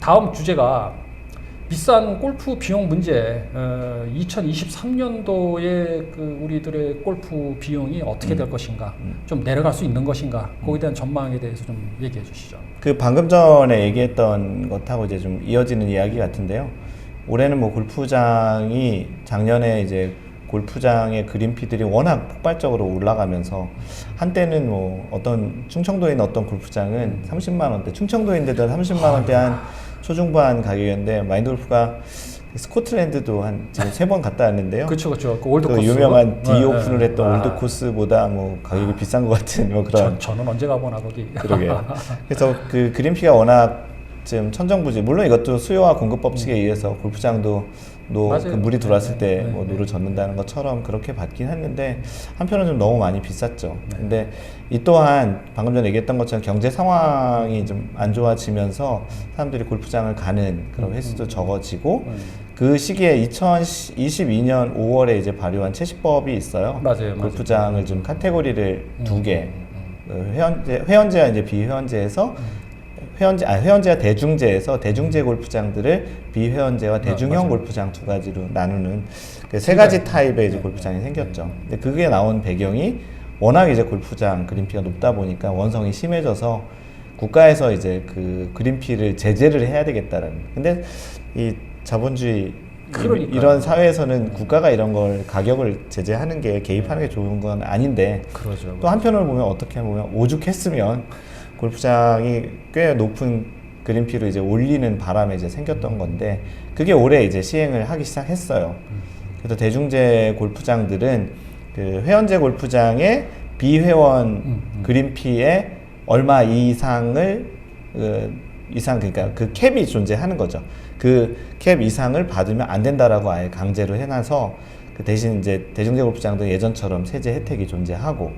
다음 주제가 비싼 골프 비용 문제. 2023년도에 그 우리들의 골프 비용이 어떻게 될 것인가, 좀 내려갈 수 있는 것인가, 거기에 대한 전망에 대해서 좀 얘기해 주시죠. 그 방금 전에 얘기했던 것하고 이제 좀 이어지는 이야기 같은데요. 올해는 뭐 골프장이 작년에 이제 골프장의 그린피들이 워낙 폭발적으로 올라가면서 한때는 뭐 어떤 충청도에 있는 어떤 골프장은 30만 원대, 충청도인데도 30만 원대 한 초중반 가격이었는데, 마인드골프가 스코틀랜드도 한 지금 3번 갔다 왔는데요. 그렇죠. 그 올드 코스. 유명한 D 오픈을 했던 올드 코스보다 뭐 가격이 비싼 것 같은 뭐 그런. 저는 언제 가보나 거기. 그러게요. 그래서 그 그린피가 워낙 지금 천정부지. 물론 이것도 수요와 공급 법칙에 의해서 골프장도 그 물이 들어왔을 때 뭐 노를 젓는다는 것처럼 그렇게 받긴 했는데, 한편은 좀 너무 많이 비쌌죠. 근데 이 또한 방금 전에 얘기했던 것처럼 경제 상황이 좀 안 좋아지면서 사람들이 골프장을 가는 그런 횟수도 적어지고, 그 시기에 2022년 5월에 이제 발효한 채식법이 있어요. 맞아요. 골프장을 좀 카테고리를 2개, 회원제와 이제 비회원제에서 회원제와 대중제에서 대중제 골프장들을 비회원제와 대중형 골프장 두 가지로 나누는 그 세 가지 타입의 이제 골프장이 생겼죠. 근데 그게 나온 배경이 워낙 이제 골프장 그린피가 높다 보니까 원성이 심해져서 국가에서 이제 그 그린피를 제재를 해야 되겠다라는. 근데 이 자본주의 이런 사회에서는 국가가 이런 걸 가격을 제재하는 게, 개입하는 게 좋은 건 아닌데, 그러죠. 또 한편으로 보면 어떻게 보면 오죽했으면 골프장이 꽤 높은 그린피를 이제 올리는 바람에 이제 생겼던 건데, 그게 올해 이제 시행을 하기 시작했어요. 그래서 대중제 골프장들은 그 회원제 골프장의 비회원 그린피의 얼마 이상을 그러니까 그 캡이 존재하는 거죠. 그 캡 이상을 받으면 안 된다라고 아예 강제로 해놔서, 그 대신 이제 대중제 골프장도 예전처럼 세제 혜택이 존재하고,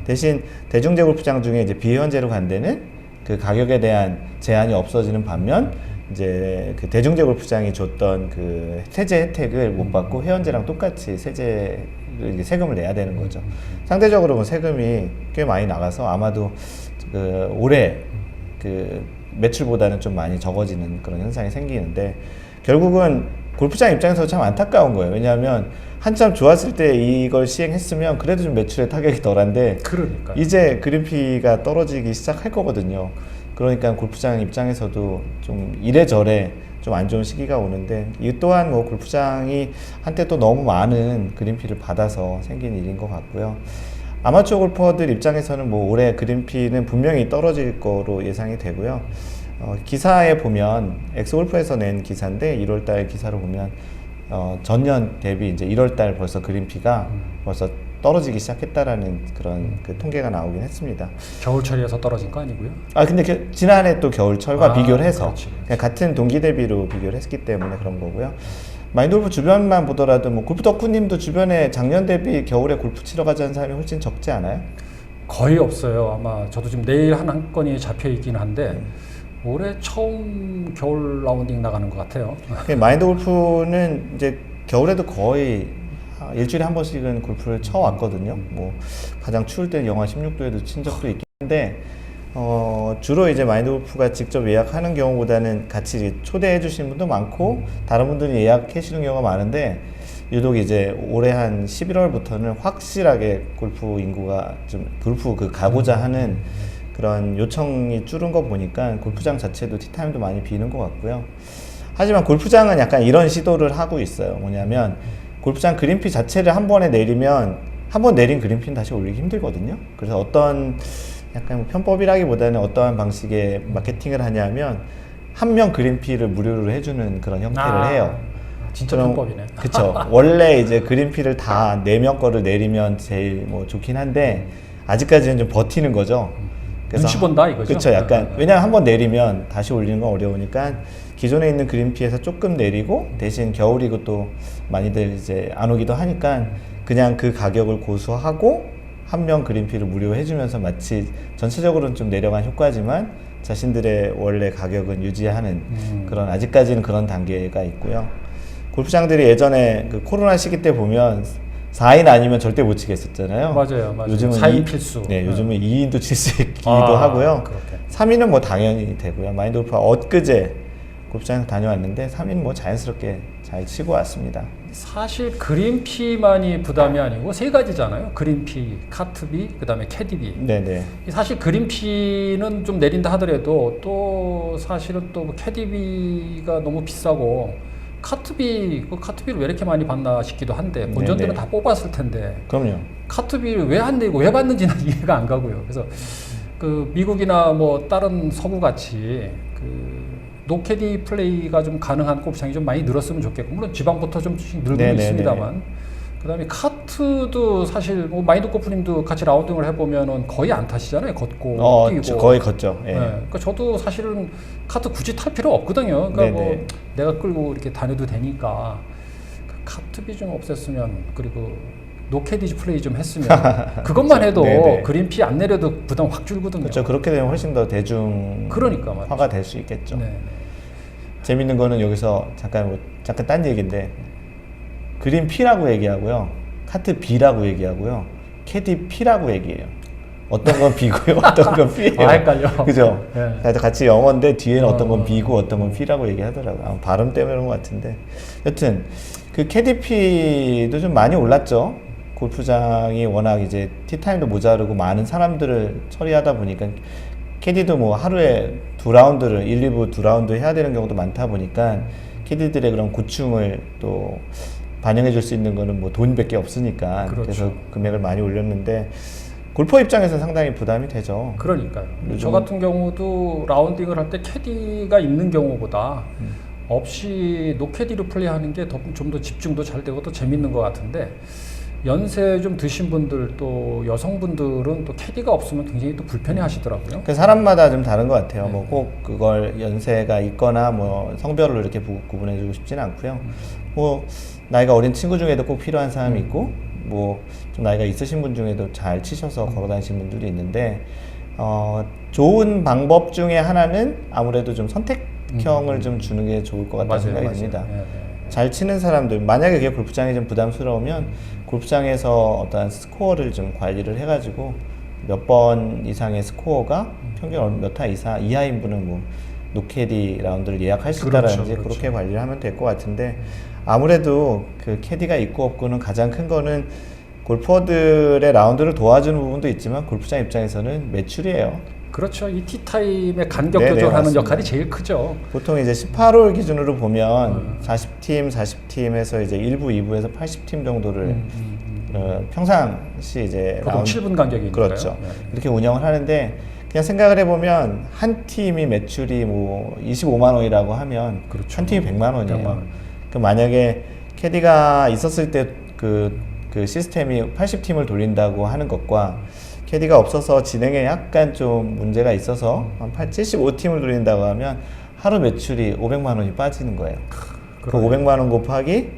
대신 대중제 골프장 중에 이제 비회원제로 간 데는 그 가격에 대한 제한이 없어지는 반면, 이제 그 대중제 골프장이 줬던 그 세제 혜택을 못 받고 회원제랑 똑같이 세금을 내야 되는 거죠. 상대적으로 세금이 꽤 많이 나가서 아마도 그 올해 그 매출보다는 좀 많이 적어지는 그런 현상이 생기는데, 결국은 골프장 입장에서 참 안타까운 거예요. 왜냐하면 한참 좋았을 때 이걸 시행했으면 그래도 좀 매출에 타격이 덜한데, 그러니까요. 이제 그린피가 떨어지기 시작할 거거든요. 그러니까 골프장 입장에서도 좀 이래저래 좀 안 좋은 시기가 오는데, 이 또한 뭐 골프장이 한때 또 너무 많은 그린피를 받아서 생긴 일인 것 같고요. 아마추어 골퍼들 입장에서는 뭐 올해 그린피는 분명히 떨어질 거로 예상이 되고요. 기사에 보면 엑스골프에서 낸 기사인데, 1월달 기사로 보면 전년 대비 이제 1월달 벌써 그린피가 벌써 떨어지기 시작했다라는 그런 그 통계가 나오긴 했습니다. 겨울철이어서 떨어진 거 아니고요? 근데 지난해 또 겨울철과 비교를 해서, 그렇지. 그냥 같은 동기 대비로 비교를 했기 때문에 그런 거고요. 마인드골프 주변만 보더라도 뭐 골프 덕후님도 주변에 작년 대비 겨울에 골프 치러 가자는 사람이 훨씬 적지 않아요? 거의 없어요. 아마 저도 지금 내일 한 건이 잡혀 있긴 한데 올해 처음 겨울 라운딩 나가는 것 같아요. 마인드골프는 이제 겨울에도 거의 일주일에 한 번씩은 골프를 쳐왔거든요. 뭐 가장 추울 때는 영하 16도에도 친 적도 있긴 한데, 주로 이제 마인드골프가 직접 예약하는 경우보다는 같이 초대해 주시는 분도 많고, 다른 분들이 예약해 주시는 경우가 많은데, 유독 이제 올해 한 11월부터는 확실하게 골프 인구가 좀 골프 그 가고자 하는 그런 요청이 줄은 거 보니까 골프장 자체도 티타임도 많이 비는 것 같고요. 하지만 골프장은 약간 이런 시도를 하고 있어요. 뭐냐면 골프장 그린피 자체를 한 번에 내리면, 한 번 내린 그린피는 다시 올리기 힘들거든요. 그래서 어떤 약간 편법이라기보다는 어떠한 방식의 마케팅을 하냐면, 한 명 그린피를 무료로 해주는 그런 형태를 해요. 진짜 편법이네. 그쵸. 원래 이제 그린피를 다 4명 거를 내리면 제일 뭐 좋긴 한데, 아직까지는 좀 버티는 거죠. 그래서 눈치 본다 이거죠? 그쵸. 약간, 왜냐면 한 번 내리면 다시 올리는 건 어려우니까, 기존에 있는 그린피에서 조금 내리고, 대신 겨울이고 또 많이들 이제 안 오기도 하니까 그냥 그 가격을 고수하고 한 명 그린피를 무료 해주면서, 마치 전체적으로는 좀 내려간 효과지만 자신들의 원래 가격은 유지하는 그런, 아직까지는 그런 단계가 있고요. 골프장들이 예전에 그 코로나 시기 때 보면 4인 아니면 절대 못 치겠었잖아요. 맞아요. 요즘은 4인 필수. 네, 요즘은 2인도 칠 수 있기도 하고요. 그렇게. 3인은 뭐 당연히 되고요. 마인드골프가 엊그제 골프장 다녀왔는데 3인 뭐 자연스럽게 잘 치고 왔습니다. 사실 그린피만이 부담이 아니고 세 가지잖아요. 그린피, 카트비, 그다음에 캐디비. 네네. 사실 그린피는 좀 내린다 하더라도 또 사실은 또 캐디비가 너무 비싸고 카트비를 왜 이렇게 많이 받나 싶기도 한데 본전들은 네네. 다 뽑았을 텐데 그럼요. 카트비를 왜 안 내고 왜 받는지는 이해가 안 가고요. 그래서 그 미국이나 뭐 다른 서구 같이 그 노캐디 플레이가 좀 가능한 골프장이 좀 많이 늘었으면 좋겠고, 물론 지방부터 좀 늘고 네네네. 있습니다만, 그다음에 카트도 사실 뭐 마인드 골프님도 같이 라운딩을 해보면은 거의 안 타시잖아요. 걷고 뛰고 거의 걷죠. 예. 네. 그러니까 저도 사실은 카트 굳이 탈 필요 없거든요. 그러니까 네네. 뭐 내가 끌고 이렇게 다녀도 되니까 그 카트비 좀 없앴으면, 그리고 노캐디 플레이 좀 했으면 그것만 해도 네네. 그린피 안 내려도 부담 확 줄거든요. 그렇죠. 그렇게 되면 훨씬 더 대중화가 그러니까 말이죠. 될 수 있겠죠. 네. 재밌는 거는 여기서 잠깐 딴 얘기인데, 그린 P라고 얘기하고요, 카트 B라고 얘기하고요, 캐디 P라고 얘기해요. 어떤 건 B고요, 어떤 건 P예요. 아, 헷갈려. 그죠? 네. 같이 영어인데 뒤에는 어떤 건 B고 어떤 건 P라고 얘기하더라고요. 아마 발음 때문에 그런 것 같은데, 여튼 그 캐디 P도 좀 많이 올랐죠. 골프장이 워낙 이제 티타임도 모자르고 많은 사람들을 처리하다 보니까 캐디도 뭐 하루에 2라운드를 1, 2부 2라운드 해야 되는 경우도 많다 보니까 캐디들의 그런 고충을 또 반영해 줄 수 있는 거는 뭐 돈밖에 없으니까. 그렇죠. 그래서 금액을 많이 올렸는데 골퍼 입장에서는 상당히 부담이 되죠. 그러니까요. 요즘- 저 같은 경우도 라운딩을 할 때 캐디가 있는 경우보다 없이 노캐디로 플레이하는 게 좀 더 집중도 잘 되고 또 재밌는 것 같은데, 연세 좀 드신 분들 또 여성분들은 또 캐디가 없으면 굉장히 또 불편해 하시더라고요. 그 사람마다 좀 다른 것 같아요. 뭐 꼭 그걸 연세가 있거나 뭐 성별로 이렇게 구분해주고 싶지는 않고요. 뭐 나이가 어린 친구 중에도 꼭 필요한 사람이 있고, 뭐 좀 나이가 있으신 분 중에도 잘 치셔서 걸어다니시는 분들이 있는데, 좋은 방법 중에 하나는 아무래도 좀 선택형을 좀 주는 게 좋을 것 같다는 생각이 듭니다. 네, 네. 잘 치는 사람들, 만약에 그게 골프장이 좀 부담스러우면 골프장에서 어떤 스코어를 좀 관리를 해가지고 몇 번 이상의 스코어가 평균 몇 타 이하인 분은 뭐 노캐디 라운드를 예약할 수 있다라든지 그렇죠. 그렇게 관리를 하면 될 것 같은데, 아무래도 그 캐디가 있고 없고는 가장 큰 거는 골퍼들의 라운드를 도와주는 부분도 있지만 골프장 입장에서는 매출이에요. 그렇죠. 이 티타임의 간격 네네, 조절하는 맞습니다. 역할이 제일 크죠. 보통 이제 18홀 기준으로 보면 40팀에서 이제 1부, 2부에서 80팀 정도를 평상시 이제 보통 7분 간격이니까요. 그렇죠. 네. 이렇게 운영을 하는데, 그냥 생각을 해보면 한 팀이 매출이 뭐 25만 원이라고 하면 그렇죠. 한 팀이 100만 원이에요. 100만 원. 그 만약에 캐디가 있었을 때 그 시스템이 80팀을 돌린다고 하는 것과 캐디가 없어서 진행에 약간 좀 문제가 있어서 한 75팀을 돌린다고 하면 하루 매출이 500만 원이 빠지는 거예요. 그 500만 원 곱하기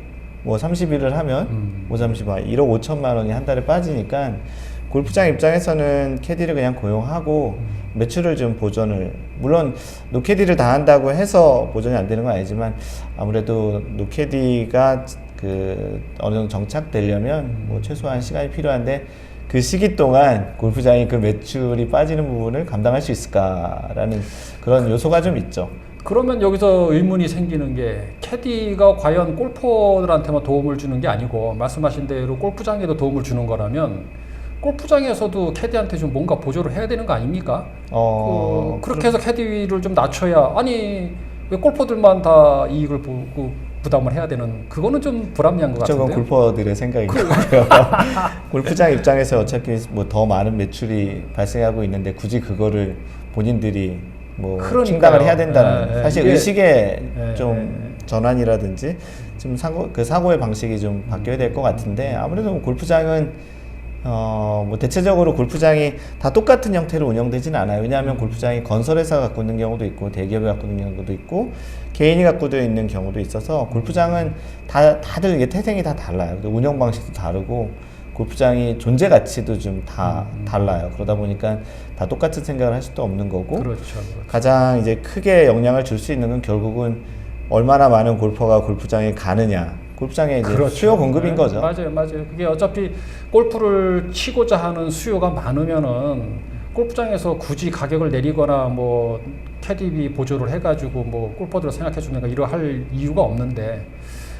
뭐 30일을 하면 1억 5천만 원이 한 달에 빠지니까, 골프장 입장에서는 캐디를 그냥 고용하고 매출을 좀 보전을, 물론 노캐디를 다 한다고 해서 보전이 안 되는 건 아니지만 아무래도 노캐디가 그 어느 정도 정착되려면 뭐 최소한 시간이 필요한데, 그 시기 동안 골프장이 그 매출이 빠지는 부분을 감당할 수 있을까라는 그런 요소가 좀 있죠. 그러면 여기서 의문이 생기는 게, 캐디가 과연 골퍼들한테만 도움을 주는 게 아니고 말씀하신 대로 골프장에도 도움을 주는 거라면 골프장에서도 캐디한테 좀 뭔가 보조를 해야 되는 거 아닙니까? 그렇게 해서 캐디를 좀 낮춰야, 아니 왜 골퍼들만 다 이익을 보고 부담을 해야 되는, 그거는 좀 불합리한 것 그건 같은데요. 골퍼들의 생각인 것 같아요. 골프장 입장에서 어차피 뭐 더 많은 매출이 발생하고 있는데 굳이 그거를 본인들이 뭐 그러니까요. 충당을 해야 된다는, 네, 사실 이게- 의식의 네, 좀 전환이라든지 좀 그 사고의 방식이 좀 바뀌어야 될 것 같은데, 아무래도 골프장은 뭐 대체적으로 골프장이 다 똑같은 형태로 운영되지는 않아요. 왜냐하면 골프장이 건설회사가 갖고 있는 경우도 있고 대기업이 갖고 있는 경우도 있고 개인이 갖고 있는 경우도 있어서, 골프장은 다들 이게 태생이 다 달라요. 운영 방식도 다르고 골프장이 존재 가치도 좀 다 달라요. 그러다 보니까 다 똑같은 생각을 할 수도 없는 거고, 그렇죠. 가장 이제 크게 영향을 줄 수 있는 건 결국은 얼마나 많은 골퍼가 골프장에 가느냐, 골프장의 이제 그렇죠. 수요 공급인 네, 거죠. 맞아요. 그게 어차피 골프를 치고자 하는 수요가 많으면은 골프장에서 굳이 가격을 내리거나 뭐 캐디비 보조를 해가지고 뭐 골퍼들을 생각해 주는가 이러 할 이유가 없는데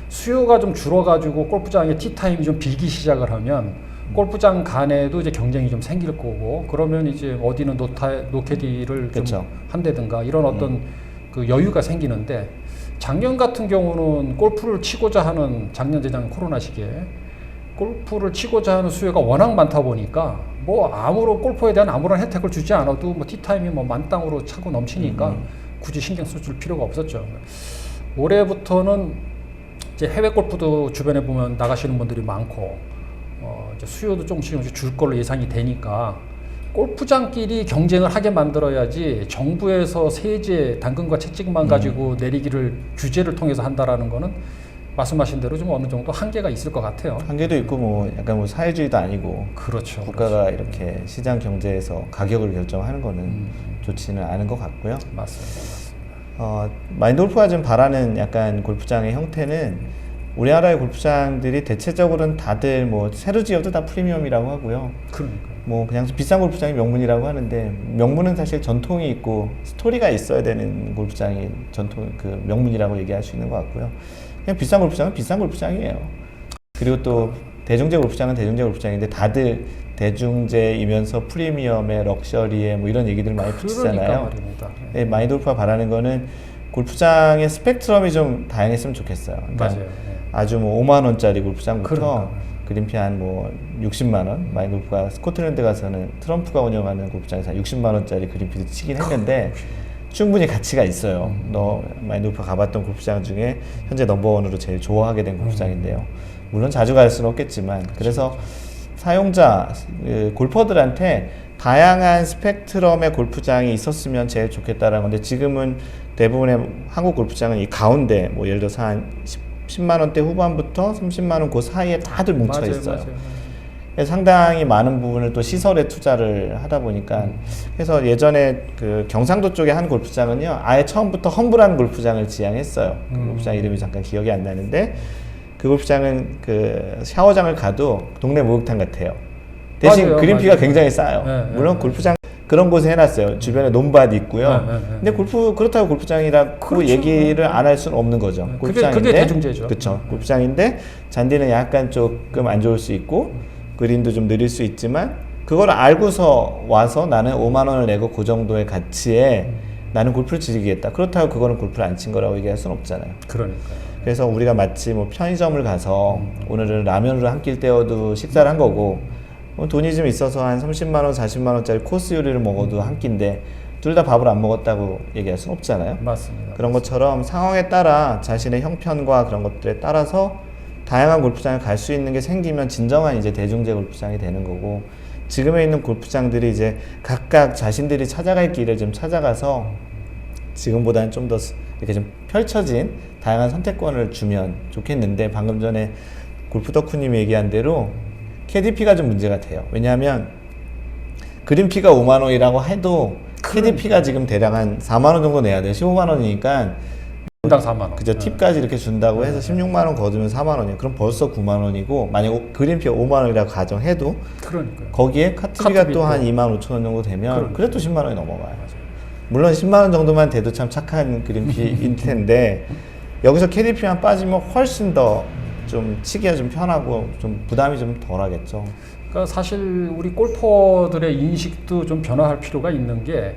수요가 좀 줄어가지고 골프장의 티타임이 좀 비기 시작을 하면 골프장 간에도 이제 경쟁이 좀 생길 거고 그러면 이제 어디는 노캐디를 좀 그쵸. 한다든가 이런 어떤 그 여유가 생기는데 작년 같은 경우는 골프를 치고자 하는 작년 재작년 코로나 시기에 골프를 치고자 하는 수요가 워낙 많다 보니까 뭐 아무런 골프에 대한 아무런 혜택을 주지 않아도 뭐 티타임이 뭐 만땅으로 차고 넘치니까 굳이 신경 쓸 필요가 없었죠. 올해부터는 이제 해외 골프도 주변에 보면 나가시는 분들이 많고 이제 수요도 조금씩 줄 걸로 예상이 되니까 골프장끼리 경쟁을 하게 만들어야지 정부에서 세제 당근과 채찍만 가지고 내리기를 규제를 통해서 한다라는 거는 말씀하신 대로 좀 어느 정도 한계가 있을 것 같아요. 한계도 있고 뭐 약간 뭐 사회주의도 아니고 그렇죠. 국가가 이렇게 시장 경제에서 가격을 결정하는 거는 좋지는 않은 것 같고요. 맞습니다. 마인드 골프가 좀 바라는 약간 골프장의 형태는 우리나라의 골프장들이 대체적으로는 다들 뭐 새로 지어도 다 프리미엄이라고 하고요. 그러니까요. 뭐 그냥 비싼 골프장이 명문이라고 하는데 명문은 사실 전통이 있고 스토리가 있어야 되는 골프장이 전통 그 명문이라고 얘기할 수 있는 것 같고요. 그냥 비싼 골프장은 비싼 골프장이에요. 그리고 또 대중제 골프장은 대중제 골프장인데 다들 대중제이면서 프리미엄에 럭셔리에 뭐 이런 얘기들 많이 붙이잖아요. 네, 마인드 골프가 바라는 거는 골프장의 스펙트럼이 좀 다양했으면 좋겠어요. 그러니까 맞아요. 네. 아주 뭐 5만 원짜리 골프장부터 그러니까. 그린피 한 뭐 60만 원. 마인드 골프가 스코틀랜드 가서는 트럼프가 운영하는 골프장에서 한 60만 원짜리 그린피도 치긴 했는데 충분히 가치가 있어요. 너 마인드 골프 가봤던 골프장 중에 현재 넘버원으로 제일 좋아하게 된 골프장인데요. 물론 자주 갈 수는 없겠지만 그래서 사용자 골퍼들한테 다양한 스펙트럼의 골프장이 있었으면 제일 좋겠다라는 건데 지금은 대부분의 한국 골프장은 이 가운데 뭐 예를 들어서 한 10만 원대 후반부터 30만 원 그 사이에 다들 뭉쳐 있어요. 그래서 상당히 많은 부분을 또 시설에 투자를 하다 보니까 그래서 예전에 그 경상도 쪽에 한 골프장은요 아예 처음부터 험블한 골프장을 지향했어요. 그 골프장 이름이 잠깐 기억이 안 나는데 그 골프장은 그 샤워장을 가도 동네 목욕탕 같아요. 대신 맞아요, 그린피가 맞아요. 굉장히 싸요. 네, 물론 네, 골프장 그런 곳에 해놨어요. 주변에 논밭이 있고요. 네. 근데 그렇다고 골프장이라고 그렇죠. 얘기를 안 할 수는 없는 거죠. 그게 대중제죠. 그렇죠. 골프장인데 잔디는 약간 조금 안 좋을 수 있고 그린도 좀 느릴 수 있지만 그걸 알고서 와서 나는 5만 원을 내고 그 정도의 가치에 나는 골프를 즐기겠다. 그렇다고 그거는 골프를 안 친 거라고 얘기할 수는 없잖아요. 그러니까요. 그래서 우리가 마치 뭐 편의점을 가서 오늘은 라면으로 한 끼 때워도 식사를 한 거고 돈이 좀 있어서 한 30만 원, 40만 원짜리 코스 요리를 먹어도 한 끼인데 둘 다 밥을 안 먹었다고 얘기할 수는 없잖아요. 맞습니다. 그런 것처럼 상황에 따라 자신의 형편과 그런 것들에 따라서 다양한 골프장을 갈 수 있는 게 생기면 진정한 이제 대중제 골프장이 되는 거고 지금에 있는 골프장들이 이제 각각 자신들이 찾아갈 길을 좀 찾아가서 지금보다는 좀 더 이렇게 좀 펼쳐진 다양한 선택권을 주면 좋겠는데 방금 전에 골프 덕후님이 얘기한 대로 KDP가 좀 문제가 돼요. 왜냐하면 그린피가 5만 원이라고 해도 KDP가 지금 대략 한 4만 원 정도 내야 돼요. 15만 원이니까 인당 4만 원. 그죠. 팁까지 이렇게 준다고 해서 16만 원 거두면 4만 원이에요. 그럼 벌써 9만 원이고 만약 그린피가 5만 원이라고 가정해도 그러니까요. 거기에 카트비가 카트비 또 한 또. 2만 5천 원 정도 되면 그러니까요. 그래도 10만 원이 넘어가요. 물론 10만 원 정도만 돼도 참 착한 그린피일 텐데 여기서 KDP만 빠지면 훨씬 더 좀 치기가 좀 편하고 좀 부담이 좀 덜하겠죠. 그러니까 사실 우리 골퍼들의 인식도 좀 변화할 필요가 있는 게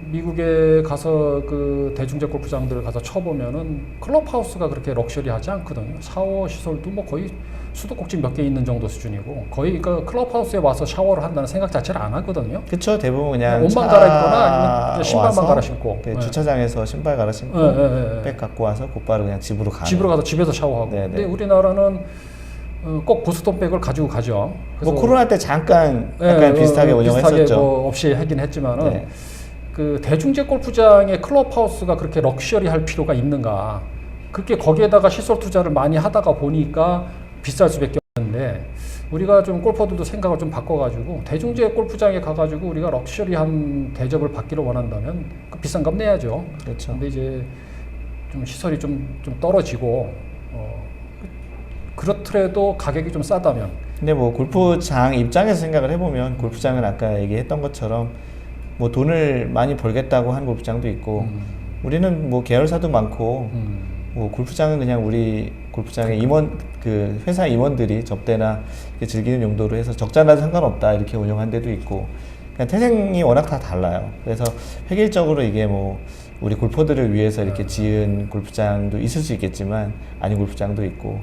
미국에 가서 그 대중제 골프장들 가서 쳐보면은 클럽하우스가 그렇게 럭셔리하지 않거든요. 샤워 시설도 뭐 거의 수도꼭지 몇 개 있는 정도 수준이고 거의 그 클럽하우스에 와서 샤워를 한다는 생각 자체를 안 하거든요. 그렇죠. 대부분 그냥 옷만 갈아입거나 아니면 신발만 갈아 신고 주차장에서 신발 갈아 신고 백 갖고 와서 곧바로 그냥 집으로 가는. 집으로 가서 집에서 샤워하고. 네네. 근데 우리나라는 꼭 보스턴백을 가지고 가죠. 뭐 코로나 때 잠깐 약간 비슷하게 운영했었죠. 비슷하게 뭐 없이 하긴 했지만은 네. 그 대중제 골프장의 클럽하우스가 그렇게 럭셔리할 필요가 있는가? 그렇게 거기에다가 시설 투자를 많이 하다가 보니까 비쌀 수밖에 없는데 우리가 좀 골퍼들도 생각을 좀 바꿔가지고 대중제 골프장에 가가지고 우리가 럭셔리한 대접을 받기를 원한다면 그 비싼 값 내야죠. 그렇죠. 근데 이제 좀 시설이 좀 떨어지고 그렇더라도 가격이 좀 싸다면 근데 뭐 골프장 입장에서 생각을 해보면 골프장은 아까 얘기했던 것처럼 뭐 돈을 많이 벌겠다고 한 골프장도 있고 우리는 뭐 계열사도 많고 뭐 골프장은 그냥 우리 골프장의 임원 그 회사 임원들이 접대나 이렇게 즐기는 용도로 해서 적자라도 상관없다 이렇게 운영한 데도 있고 그냥 태생이 워낙 다 달라요. 그래서 획일적으로 이게 뭐 우리 골퍼들을 위해서 이렇게 지은 골프장도 있을 수 있겠지만 아닌 골프장도 있고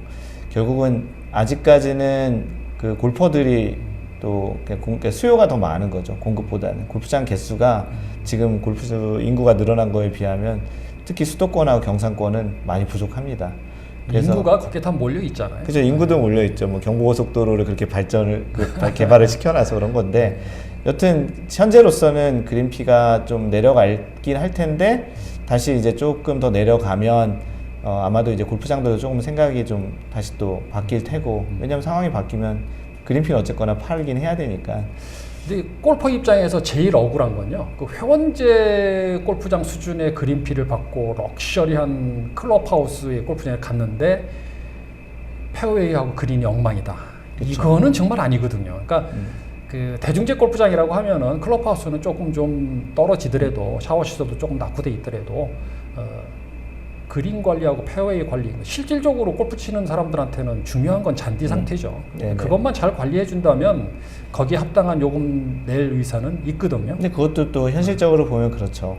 결국은 아직까지는 그 골퍼들이 또 그러니까 수요가 더 많은 거죠. 공급보다는 골프장 개수가 지금 골프 인구가 늘어난 거에 비하면 특히 수도권하고 경상권은 많이 부족합니다. 그래서 인구가 거기에 다 몰려 있잖아요. 그죠. 인구도 몰려 있죠. 뭐 경부고속도로를 그렇게 개발을 시켜놔서 그런 건데 여튼 현재로서는 그린피가 좀 내려가긴 할 텐데 다시 이제 조금 더 내려가면 아마도 이제 골프장도 조금 생각이 좀 다시 또 바뀔 테고 왜냐면 상황이 바뀌면 그린피는 어쨌거나 팔긴 해야 되니까. 근데 골퍼 입장에서 제일 억울한 건요. 그 회원제 골프장 수준의 그린피를 받고 럭셔리한 클럽하우스의 골프장에 갔는데 페어웨이하고 그린이 엉망이다. 그쵸. 이거는 정말 아니거든요. 그러니까 그 대중제 골프장이라고 하면은 클럽하우스는 조금 좀 떨어지더라도 샤워 시설도 조금 낙후돼 있더라도 그린 관리하고 페어웨이 관리 실질적으로 골프 치는 사람들한테는 중요한 건 잔디 상태죠. 네네. 그것만 잘 관리해 준다면 거기에 합당한 요금 낼 의사는 있거든요. 근데 그것도 또 현실적으로 보면 그렇죠.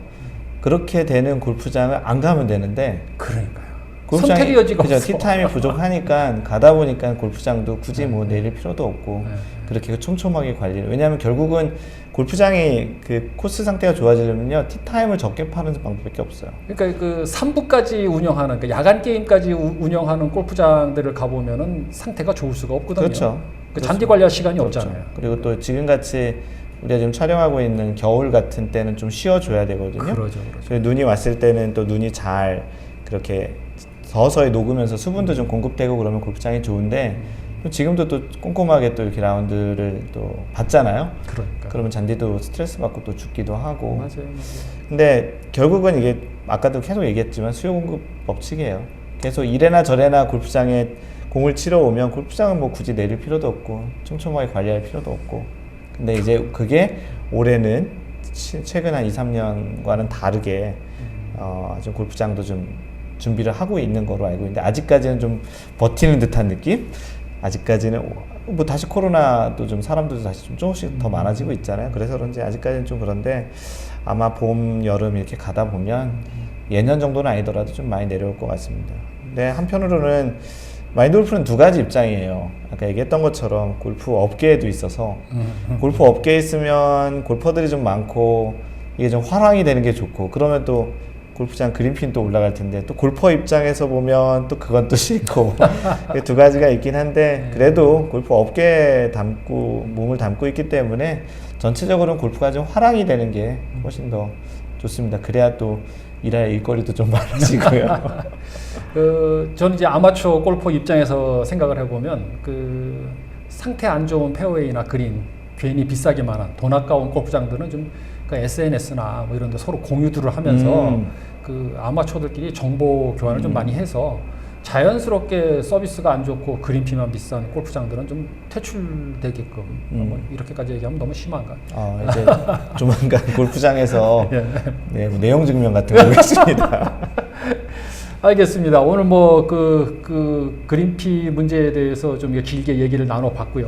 그렇게 되는 골프장을 안 가면 되는데 그러니까요. 골프장이- 선택의 여지가 그죠. 없어. 티타임이 부족하니까 가다 보니까 골프장도 굳이 뭐 내릴 필요도 없고 네. 그렇게 촘촘하게 관리를. 왜냐하면 결국은 골프장이 그 코스 상태가 좋아지려면요 티타임을 적게 파는 방법밖에 없어요. 그러니까 그 3부까지 운영하는 그러니까 야간 게임까지 운영하는 골프장들을 가보면은 상태가 좋을 수가 없거든요. 그렇죠. 그 잔디 관리할 시간이 그렇죠. 없잖아요. 그리고 또 지금같이 우리가 지금 촬영하고 있는 겨울 같은 때는 좀 쉬어줘야 되거든요. 그러죠. 그리고 눈이 왔을 때는 또 눈이 잘 그렇게 서서히 녹으면서 수분도 좀 공급되고 그러면 골프장이 좋은데 또 지금도 또 꼼꼼하게 또 이렇게 라운드를 또 받잖아요. 그러니까. 그러면 잔디도 스트레스 받고 또 죽기도 하고. 맞아요. 근데 결국은 이게 아까도 계속 얘기했지만 수요 공급 법칙이에요. 계속 이래나 저래나 골프장에 공을 치러 오면 골프장은 뭐 굳이 내릴 필요도 없고 촘촘하게 관리할 필요도 없고. 근데 이제 그게 올해는 최근 한 2, 3년과는 다르게 좀 골프장도 좀 준비를 하고 있는 거로 알고 있는데 아직까지는 좀 버티는 듯한 느낌? 아직까지는 뭐 다시 코로나도 좀 사람들도 다시 좀 조금씩 더 많아지고 있잖아요. 그래서 그런지 아직까지는 좀 그런데 아마 봄, 여름 이렇게 가다 보면 예년 정도는 아니더라도 좀 많이 내려올 것 같습니다. 근데 한편으로는 마인드 골프는 두 가지 입장이에요. 아까 얘기했던 것처럼 골프 업계에도 있어서 골프 업계에 있으면 골퍼들이 좀 많고 이게 좀 화랑이 되는 게 좋고 그러면 또 골프장 그린핀 또 올라갈 텐데 또 골퍼 입장에서 보면 또 그건 또 싫고 두 가지가 있긴 한데 그래도 골프 업계에 몸을 담고 있기 때문에 전체적으로는 골프가 좀 화랑이 되는 게 훨씬 더 좋습니다. 그래야 또 일할 일거리도 좀 많아지고요. 저는 이제 아마추어 골퍼 입장에서 생각을 해보면 그 상태 안 좋은 페어웨이나 그린 괜히 비싸기만 한 돈 아까운 골프장들은 좀 그 SNS나 뭐 이런 데 서로 공유들을 하면서 그 아마추어들끼리 정보 교환을 좀 많이 해서 자연스럽게 서비스가 안 좋고 그린피만 비싼 골프장들은 좀 퇴출되게끔 뭐 이렇게까지 얘기하면 너무 심한가? 이제 조만간 골프장에서 예. 네, 뭐 내용 증명 같은 거 하겠습니다. 알겠습니다. 오늘 뭐 그 그린피 문제에 대해서 좀 길게 얘기를 나눠봤고요.